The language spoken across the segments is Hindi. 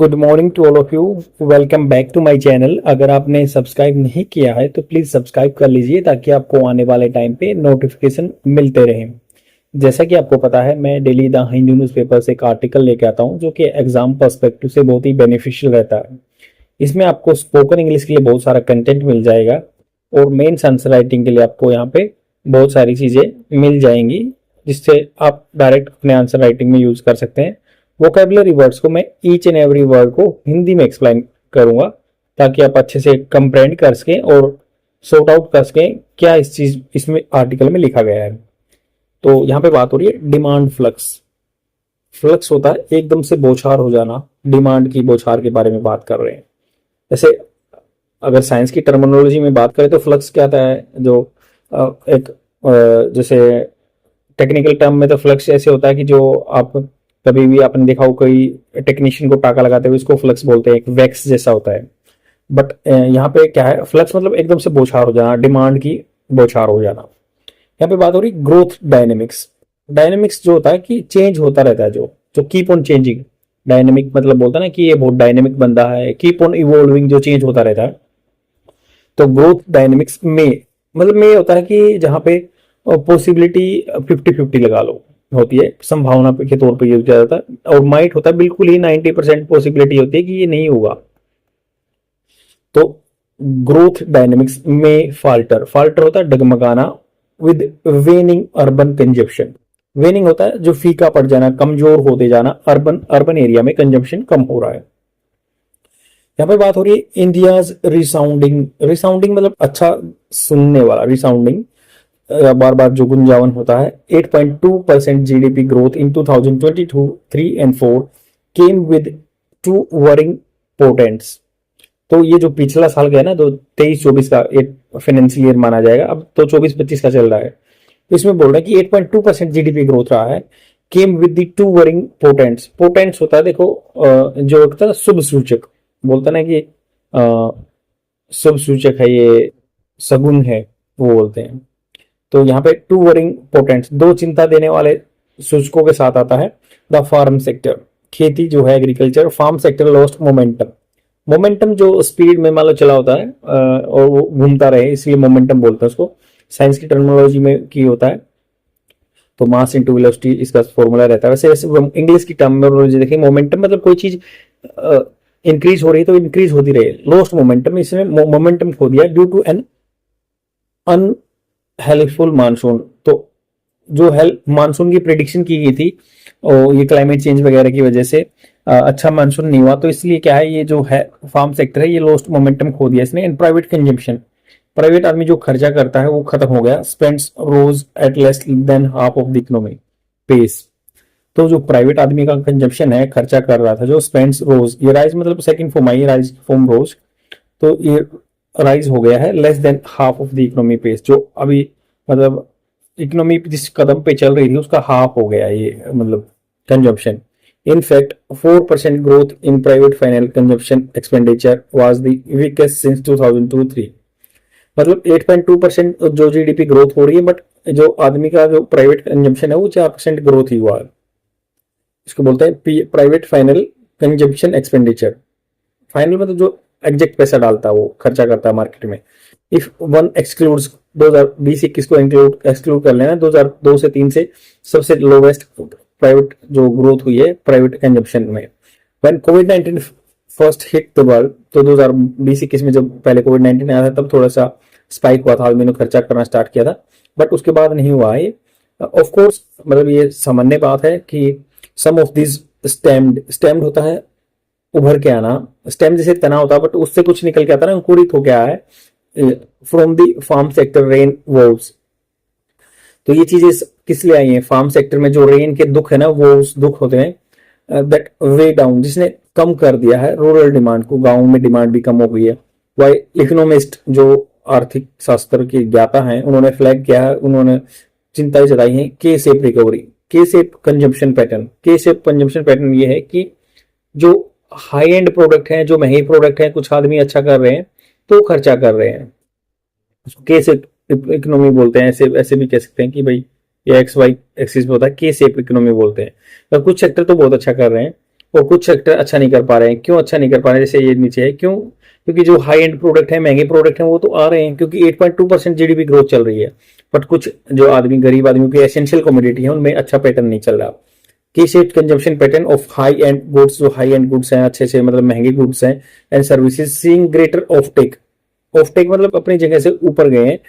Good morning to all of you. Welcome back to my channel. अगर आपने सब्सक्राइब नहीं किया है तो प्लीज सब्सक्राइब कर लीजिए ताकि आपको आने वाले टाइम पे नोटिफिकेशन मिलते रहें। जैसा कि आपको पता है, मैं डेली द हिंदू न्यूज़पेपर से एक आर्टिकल लेके आता हूं जो कि एग्जाम पर्सपेक्टिव से बहुत ही बेनिफिशियल रहता है। इसमें आपको स्पोकन इंग्लिश के लिए बहुत सारा कंटेंट मिल जाएगा और मेंस आंसर राइटिंग के लिए आपको यहाँ पे बहुत सारी चीजें मिल जाएंगी जिससे आप डायरेक्ट अपने आंसर राइटिंग में यूज कर सकते हैं। वोकेबलरी वर्ड्स को मैं ईच एंड एवरी वर्ड को हिंदी में एक्सप्लेन करूंगा ताकि आप अच्छे से कंप्रेंड कर सकें और सॉर्ट आउट कर सकें क्या इसमें आर्टिकल में लिखा गया है। तो यहाँ पे बात हो रही है डिमांड फ्लक्स। फ्लक्स होता है एकदम से बौछार हो जाना, डिमांड की बौछार के बारे में बात कर रहे हैं। जैसे अगर साइंस की टर्मिनोलॉजी में बात करें तो फ्लक्स क्या आता है, जो एक जैसे टेक्निकल टर्म में तो फ्लक्स ऐसे होता है कि जो आप कभी भी आपने देखा हो कोई टेक्नीशियन को टाका लगाते हुए इसको फ्लक्स बोलते हैं, एक वैक्स जैसा होता है। बट यहाँ पे क्या है, फ्लक्स मतलब एकदम से बौछार हो जाना, डिमांड की बौछार हो जाना। यहाँ पे बात हो रही ग्रोथ डायनेमिक्स। डायनेमिक्स जो होता है कि चेंज होता रहता है, जो कीप ऑन चेंजिंग। डायनेमिक मतलब बोलता है ना कि ये बहुत डायनेमिक बंदा है, कीप ऑन इवॉल्विंग, जो चेंज होता रहता है। तो ग्रोथ डायनेमिक्स में मतलब में होता है कि जहां पे पॉसिबिलिटी 50-50 लगा लो होती है, संभावना के तौर पे यूज किया जाता है। और माइट होता है बिल्कुल ही 90% पॉसिबिलिटी होती है कि ये नहीं होगा। तो ग्रोथ डायनेमिक्स में फाल्टर होता है डगमगाना विद वेनिंग अर्बन कंजप्शन। वेनिंग होता है जो फीका पड़ जाना, कमजोर होते जाना, अर्बन एरिया में कंजप्शन कम हो रहा है। यहाँ पे बात हो रही है इंडियाज रिसाउंडिंग। रिसाउंडिंग मतलब अच्छा सुनने वाला, रिसाउंडिंग बार बार जो गुंजावन होता है। 8.2% GDP growth in 2022, 3 and 4 came with 2 worrying portents. तो ये जो पिछला साल गया ना, तो 23-24 का एक फाइनेंशियल ईयर माना जाएगा, अब तो 24-25 का चल रहा है। तो इसमें बोल रहा है कि 8.2% जीडीपी ग्रोथ रहा है, केम विद द 2 वरिंग पोर्टेंट्स। पोर्टेंट्स होता है देखो जो होता है शुभ सूचक, बोलता ना कि शुभ सूचक है, ये सगुन है, वो बोलते हैं। तो यहाँ पे 2 वरिंग पोर्टेंट्स, 2 चिंता देने वाले सूचकों के साथ आता है। द फार्म सेक्टर, खेती जो है, agriculture. Farm sector lost momentum. Momentum जो स्पीड में मान लो चला होता है और वो घूमता रहे, इसलिए मोमेंटम बोलते हैं उसको। साइंस की टर्मिनोलॉजी में की होता है तो मास इनटू वेलोसिटी इसका फॉर्मूला रहता है। वैसे इंग्लिश की टर्मिनोलॉजी देखिए, मोमेंटम मतलब कोई चीज इंक्रीज हो रही है तो इंक्रीज होती रहे। लॉस्ट मोमेंटम, इसमें मोमेंटम खो दिया due to an helpful monsoon. तो जो मानसून की प्रेडिक्शन की गई थी और ये क्लाइमेट चेंज वगैरह की वजह से अच्छा मानसून नहीं हुआ, तो इसलिए क्या है, ये जो है फार्म सेक्टर है ये लॉस्ट मोमेंटम खो दिया इसने। एंड प्राइवेट कंजम्पशन, प्राइवेट आदमी जो खर्चा करता है वो खत्म हो गया। Spends rose at less than half of the economy pace. तो जो प्राइवेट आदमी का कंजम्पशन है, खर्चा कर रहा था, जो स्पेंड्स रोज, ये राइज मतलब सेकंड फॉर्म आई, राइज फॉर्म रोज, तो ये राइज हो गया है less than half of the economy pace. जो अभी मतलब इकोनॉमी जिस कदम पे चल रही थी उसका हाफ हो गया ये मतलब consumption. In fact, 4% growth in private final consumption expenditure was the weakest since 2002-3। मतलब 8.2% जो जीडीपी ग्रोथ हो रही है, बट जो आदमी का जो प्राइवेट कंजम्पशन है वो 4% ग्रोथ ही हुआ है। इसको बोलते हैं private final consumption expenditure. Final मतलब जो एग्जैक्ट पैसा डालता है, वो खर्चा करता है मार्केट में। इफ वन एक्सक्लूड्स 2020-21 को एक्सक्लूड कर लेना, 2002 से 3 से सबसे लोवेस्ट प्राइवेट जो ग्रोथ हुई है प्राइवेट कंजम्पशन में। When covid first hit the world, तो 2020-21 में जब पहले कोविड-19 आया था तब थोड़ा सा स्पाइक हुआ था, आदमी ने खर्चा करना स्टार्ट किया था, बट उसके बाद नहीं हुआ है। ऑफ कोर्स मतलब ये सामान्य बात है कि सम ऑफ दिस स्टेम्ड होता है उभर के आना, स्टेम जैसे तना होता है बट उससे कुछ निकल के आता है ना, अंकुरित हो गया है from the farm sector rain woes. तो ये चीजें किस लिए आई हैं, फार्म सेक्टर में जो रेन के दुख है ना, वो दुख होते हैं दैट वे डाउन, जिसने कम कर दिया है रूरल डिमांड को, गांव में डिमांड भी कम हो गई है। वाई इकोनॉमिस्ट जो आर्थिक शास्त्र के ज्ञाता हैं उन्होंने फ्लैग किया है, उन्होंने चिंताएं जताई है के शेप रिकवरी, के शेप कंजम्पशन पैटर्न। के शेप कंजम्पशन पैटर्न ये है कि जो हाई एंड प्रोडक्ट हैं, जो महंगे प्रोडक्ट हैं, कुछ आदमी अच्छा कर रहे हैं तो खर्चा कर रहे हैं, उसको के शेप इकोनॉमी बोलते हैं। ऐसे ऐसे भी कह सकते हैं कि भाई ये एक्स वाई एक्सिस में होता है, के शेप इकोनॉमी बोलते हैं। तो कुछ सेक्टर तो बहुत अच्छा कर रहे हैं और कुछ सेक्टर अच्छा नहीं कर पा रहे हैं। क्यों अच्छा नहीं कर पा रहे हैं, जैसे ये नीचे है, क्यों? क्योंकि जो हाई एंड प्रोडक्ट है, महंगे प्रोडक्ट हैं, वो तो आ रहे हैं क्योंकि 8.2% जीडीपी ग्रोथ चल रही है। बट कुछ जो आदमी, गरीब आदमियों की एसेंशियल कमोडिटी है, उनमें अच्छा पैटर्न नहीं चल रहा। की shift consumption pattern of high end goods, जो हाई एंड गुड्स हैं, अच्छे से मतलब महंगे गुड्स हैं, and services seeing greater off take. Off take मतलब अपनी जगह से ऊपर गए हैं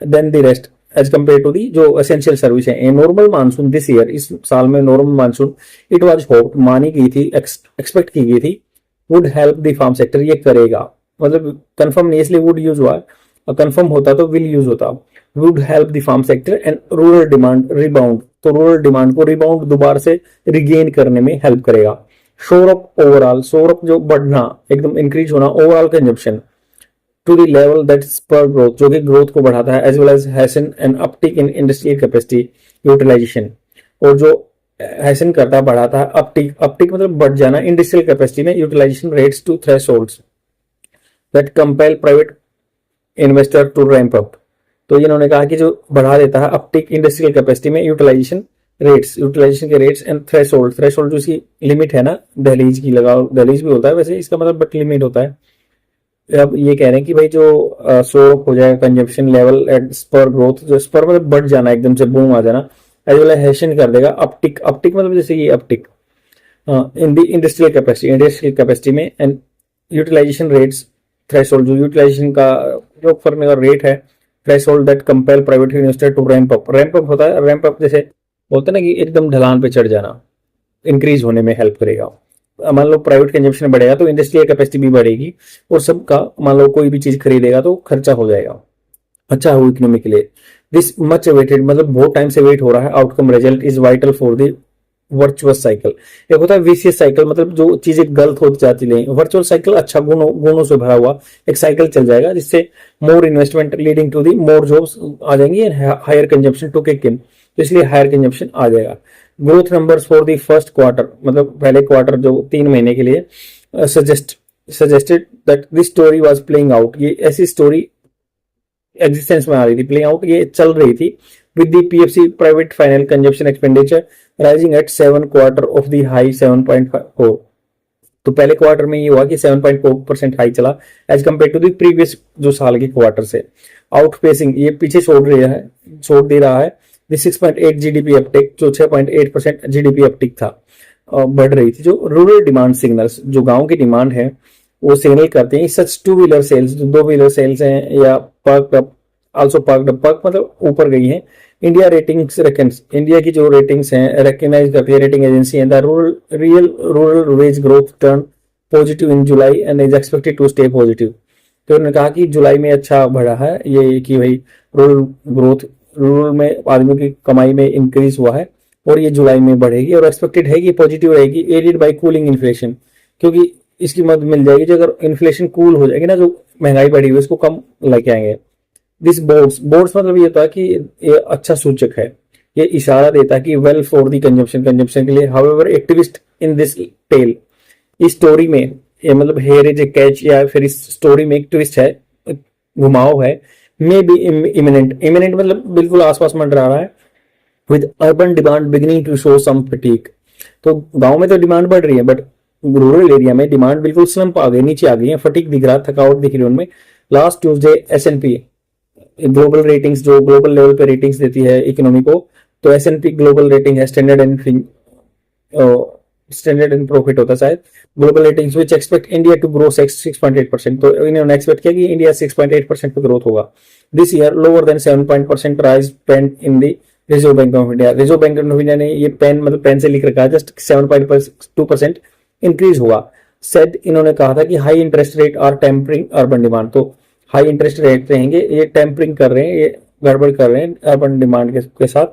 then the rest as compare to the जो एसेंशियल सर्विस है। A normal monsoon this year, इस साल में normal monsoon it was hoped, मानी गई थी, एक्सपेक्ट की गई थी, would help the farm sector, ये करेगा, मतलब कंफर्म नहीं इसलिए वुड यूज हुआ, और कंफर्म होता तो विल यूज होता। Would help the farm sector and rural demand rebound, तो रूरल डिमांड को रिबाउंड दोबारा से रिगेन करने में हेल्प करेगा। शोर अप ओवरऑल, शोर अप जो बढ़ना, एकदम इंक्रीज होना overall consumption to the level that spur growth, जो कि ग्रोथ को बढ़ाता है, as well as has an an uptick in industrial capacity utilisation, और जो हैसन करता है, बढ़ाता है अपटिक, अपटिक मतलब बढ़ जाना इंडस्ट्रियल कैपेसिटी में, utilisation rates to thresholds that compel private investor to ramp up. तो इन्होंने कहा कि जो बढ़ा देता है अपटिक इंडस्ट्रियल कैपेसिटी में यूटिलाइजेशन रेट्स, यूटिलाइजेशन के रेट्स एंड थ्रेशोल्ड, थ्रेशोल्ड जो इसकी लिमिट है ना, दहलीज की लगाओ, दहलीज भी होता है वैसे इसका मतलब, बट लिमिट होता है। अब ये कह रहे हैं कि भाई जो सोप हो जाएगा consumption level at spur growth, जो स्पर मतलब बढ़ जाना, एकदम से बूम आ जाना, एज वेल हेशन कर देगा अपटिक, अपटिक मतलब जैसे ये uptick in the industrial capacity, industrial capacity में, एंड यूटिलाइजेशन रेट्स थ्रेशोल्ड, जो यूटिलाइजेशन का जो करने का रेट है, threshold that compel private investor to ramp up, ramp up होता है, रैंप अप जैसे बोलते हैं ना कि एकदम ढलान पे चढ़ जाना, इंक्रीज होने में हेल्प करेगा। मान लो प्राइवेट कंजम्पशन बढ़ेगा तो इंडस्ट्रियल कैपेसिटी भी बढ़ेगी, और सबका मान लो कोई भी चीज खरीदेगा तो खर्चा हो जाएगा, अच्छा हो इकोनॉमी के लिए। दिस मच वेटेड, मतलब बहुत टाइम से वेट हो रहा है, outcome result is vital for the virtuous cycle. एक होता है विशियस साइकिल, मतलब जो चीजें गलत होती जाती है, वर्चुअल साइकिल अच्छा गुणों से भरा हुआ एक साइकिल चल जाएगा, जिससे more investment leading to the more jobs आ जाएंगी, higher consumption to kick in, तो इसलिए हायर कंजम्पशन आ जाएगा। Growth numbers for the first quarter, मतलब पहले क्वार्टर जो 3 महीने के लिए, suggested that this story was playing out, ये ऐसी स्टोरी एग्जिस्टेंस में आ रही थी, प्लेइंग आउट ये चल रही थी, with the PFC private final consumption expenditure rising at 7 quarter of the high 7.4। तो पहले क्वार्टर में ये हुआ कि 7.4% हाई चला as compare to the previous जो साल के क्वार्टर से। आउटपेसिंग, ये पीछे छोड़ दे रहा है द 6.8 जीडीपी अपटेक, जो 6.8% जीडीपी अपटेक था, बढ़ रही थी। जो रूरल डिमांड सिग्नल्स, जो गांव की डिमांड है वो सिग्नल करते हैं सच टू व्हीलर सेल्स, जो 2 व्हीलर सेल्स हैं या पर्क अप, आल्सो पर्क मतलब ऊपर गई है। इंडिया रेटिंग्स रेकन्स, इंडिया की जो रेटिंग्स हैं रिकग्नाइज करती है rating agency, and the rural wage growth turn positive in July and is expected to stay positive. तो उन्होंने कहा कि जुलाई में अच्छा बढ़ा है ये, कि भाई रूरल ग्रोथ, रूरल में आदमियों की कमाई में इंक्रीज हुआ है, और ये जुलाई में बढ़ेगी, और एक्सपेक्टेड है कि पॉजिटिव रहेगी, एडेड बाय कूलिंग इन्फ्लेशन, क्योंकि इसकी मदद मिल जाएगी, जो अगर इन्फ्लेशन कूल हो जाएगी ना, जो महंगाई बढ़ी हुई है उसको कम लेके आएंगे। दिस बोर्ड्स मतलब ये होता है कि ये अच्छा सूचक है, ये इशारा देता है कि वेल फॉर दी कंजम्पशन के लिए। However a twist in this tale, इस स्टोरी में, ये मतलब हेयर इज ए कैच, या फिर इस स्टोरी में एक ट्विस्ट है, घुमाव है, मे बी इमिनेंट मतलब बिल्कुल आसपास मंडरा रहा है, with urban demand beginning to show some fatigue. तो गांव में तो डिमांड बढ़ रही है, बट रूरल एरिया में डिमांड बिल्कुल स्लंप आ गई, नीचे आ गई है, फटीग दिख रहा, थकावट दिख रही है उनमें। Last Tuesday S and P global ratings, जो ग्लोबल लेवल पे रेटिंग्स देती है इकोनॉमी को, तो एसएनपी ग्लोबल रेटिंग है स्टैंडर्ड एंड प्रॉफिट होता है शायद, global ratings which expect India to grow 6.8%। तो इन्होंने एक्सपेक्ट किया कि इंडिया 6.8% पे ग्रोथ होगा this year, lower than 7% rise pain in the reserve bank of India. Reserve bank of India ने ये पेन मतलब पेन से लिख रखा है, जस्ट 7.2% इंक्रीज हुआ। सेड, इन्होंने कहा था कि high interest rate are tempering urban demand, तो हाई इंटरेस्ट रेट रहेंगे, ये टेम्परिंग कर रहे हैं, ये गड़बड़ कर रहे हैं अर्बन डिमांड के साथ।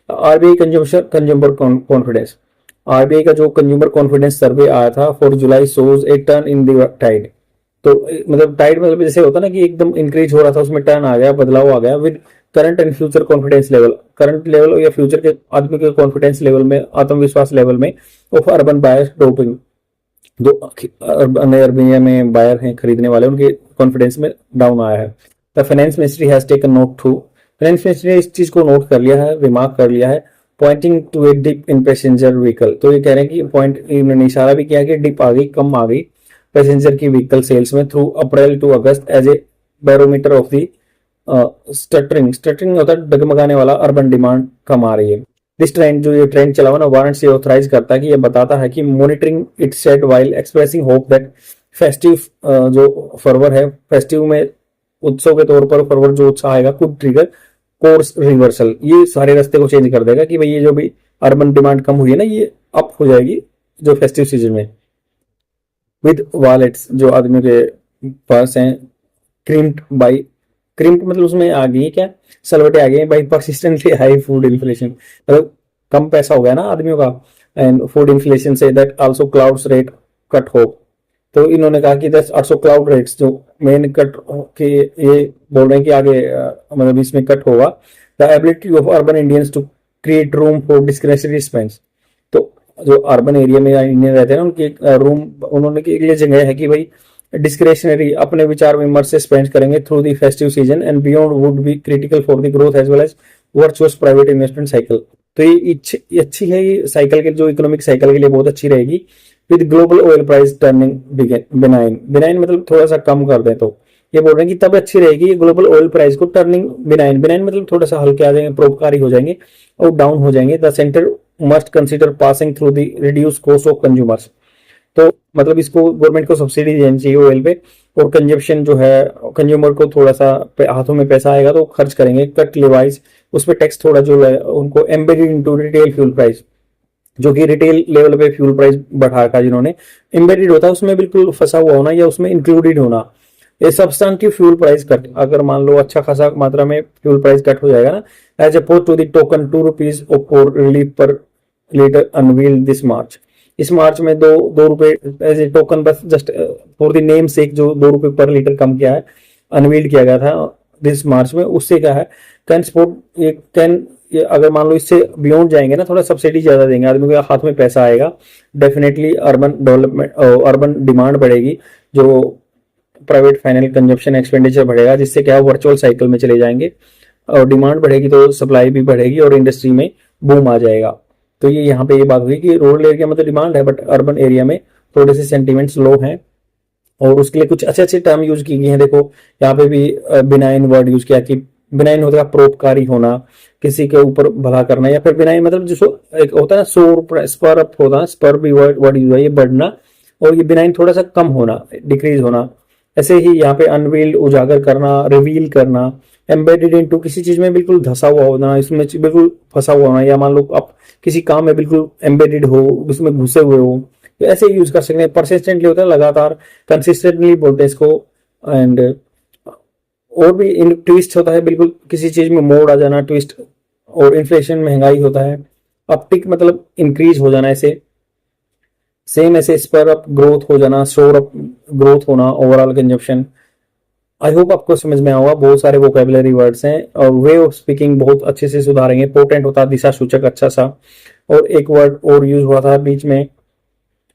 आरबीआई कंज्यूमर कॉन्फिडेंस, आरबीआई का जो कंज्यूमर कॉन्फिडेंस सर्वे आया था for July shows a turn in the tide. तो मतलब टाइड मतलब जैसे होता ना कि एकदम इंक्रीज हो रहा था, उसमें टर्न आ गया, बदलाव आ गया। With current and future confidence level, current level या फ्यूचर के आदमी के कॉन्फिडेंस लेवल में, आत्मविश्वास लेवल में ऑफ अर्बन बायर्स ड्रॉपिंग, जो अरबिया में बायर हैं खरीदने वाले, उनके कॉन्फिडेंस में डाउन आया है। The finance ministry has taken note to, finance ministry ने इस चीज को नोट कर लिया है, रिमार्क कर लिया है। Pointing to a dip in passenger vehicle. तो ये कह रहे हैं कि पॉइंट इन्होंने इशारा भी किया कि डिप आ गई, कम आ गई पैसेंजर की व्हीकल सेल्स में through April to August as a barometer of the stuttering. Stuttering होता है डगमगाने वाला, अर्बन डिमांड कम आ रही है। दिस ट्रेंड, जो ये ट्रेंड चला हुआ ना, वारंट से ऑथराइज करता है कि ये बताता है कि monitoring it said while expressing hope that festive, जो फरवर है, फेस्टिव में उत्सव के तौर पर फरवर जो उत्साह आएगा, कुड ट्रिगर कोर्स रिवर्सल। ये सारे रास्ते को चेंज कर देगा कि भाई ये जो भी अर्बन डिमांड कम हुई है ना, ये अप हो जाएगी जो फेस्टिव सीजन में। विद वॉलेट्स, जो आदमी के पास हैं, क्रिम्ड बाई, क्रिम्ड मतलब उसमें आ गई क्या, सलवटे आ गए by persistently high food inflation, मतलब कम पैसा हो गया ना आदमियों का, and food inflation say that also clouds rate cut हो। तो इन्होंने कहा कि 800 क्लाउड रेट्स जो मेन कट के ये बोल रहे हैं कि आगे मतलब इसमें कट होगा। The ability of urban Indians to create room for discretionary spends. तो जो अर्बन एरिया में इंडियन रहते हैं ना, उनकी रूम उन्होंने के लिए जगह है कि भाई डिस्क्रिशनरी अपने विचार विमर्श से स्पेंड करेंगे through the festive season and beyond would be critical for the growth as well as virtuous private investment cycle. तो ये अच्छी है, ये साइकिल के जो इकोनॉमिक साइकिल के लिए बहुत अच्छी रहेगी। With global oil price turning benign, benign मतलब थोड़ा सा कम कर दें, तो ये बोल रहे हैं कि तब अच्छी रहेगी ग्लोबल ऑयल प्राइस को टर्निंग बिनाइन, बिनाइन मतलब थोड़ा सा हल्के आ जाएंगे, परोपकारी हो जाएंगे और डाउन हो जाएंगे। The centre must consider passing through the reduce cost of consumers. तो मतलब इसको गवर्नमेंट को सब्सिडी देनी चाहिए ऑयल पे, और कंजप्शन जो है कंज्यूमर को थोड़ा सा हाथों में पैसा आएगा तो खर्च करेंगे। कट लिवाइज, उस पर टैक्स थोड़ा जो है उनको embedded into retail fuel price, जो कि रिटेल लेवल पे फ्यूल प्राइस बढ़ा रखा जिन्होंने, एम्बेडेड होता है उसमें बिल्कुल फंसा हुआ होना या उसमें इंक्लूडेड होना। ये सब्सटेंटिव फ्यूल प्राइस कट, अगर मान लो अच्छा खासा मात्रा में फ्यूल प्राइस कट हो जाएगा ना, as opposed to the token 2 rupees for relief per litre unveiled this March. इस मार्च में दो रुपए एज ए टोकन, बस just for the name sake जो 2 रुपए पर लीटर कम किया है, अनवील्ड किया गया था दिस मार्च में। उससे क्या है, कैन सपोर्ट ये कैन, ये अगर मान लो इससे बियॉन्ड जाएंगे ना, थोड़ा सब्सिडी ज्यादा देंगे, आदमी के हाथ में पैसा आएगा, definitely urban development, urban demand बढ़ेगी, जो प्राइवेट फाइनल कंजप्शन एक्सपेंडिचर बढ़ेगा, जिससे क्या वर्चुअल साइकिल में चले जाएंगे, और डिमांड बढ़ेगी तो सप्लाई भी बढ़ेगी और इंडस्ट्री में बूम आ जाएगा। तो ये यहाँ पे ये बात हुई कि रूरल एरिया में तो डिमांड है, बट अर्बन एरिया में थोड़े से सेंटीमेंट्स लो हैं, और उसके लिए कुछ अच्छे अच्छे टर्म यूज की गई हैं। देखो यहाँ पे भी बिनाइन वर्ड यूज किया कि बिनाइन होता है परोपकारी होना, किसी के ऊपर भला करना, या फिर बिनाइन मतलब जो एक होता है ना सोर, स्पर अप होता है, स्पर भी वर्ड यूज है, ये बढ़ना, और ये बिनाइन थोड़ा सा कम होना, डिक्रीज होना। ऐसे ही यहाँ पे अनवील्ड उजागर करना, रिवील करना, एम्बेडेड इनटू किसी चीज में बिल्कुल धसा हुआ होना, इसमें बिल्कुल फंसा हुआ होना, या मान लो आप किसी काम में बिल्कुल एम्बेडेड हो, उसमें घुसे हुए हो, तो ऐसे यूज कर सकते हैं। परसिस्टेंटली होता है लगातार, कंसिस्टेंटली बोलते हैं इसको। एंड और भी इन ट्विस्ट होता है, बिल्कुल किसी चीज में मोड़ आ जाना, ट्विस्ट। और इन्फ्लेशन, महंगाई होता है। अपटिक मतलब इंक्रीज हो जाना, ऐसे सेम ऐसे स्पर अप ग्रोथ हो जाना, शोर अप ग्रोथ होना, ओवरऑल कंजप्शन। आई होप आपको समझ में आऊंगा, बहुत सारे वोकेबुलरी वर्ड्स हैं, और वे ऑफ स्पीकिंग बहुत अच्छे से सुधारेंगे। पोटेंट होता है दिशा सूचक, अच्छा सा। और एक वर्ड और यूज हुआ था बीच में,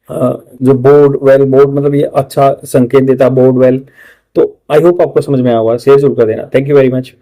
जो बोर्ड वेल, बोर्ड मतलब ये अच्छा संकेत देता, बोर्ड वेल। तो आई होप आपको समझ में आया होगा, शेयर जरूर कर देना। Thank you very much.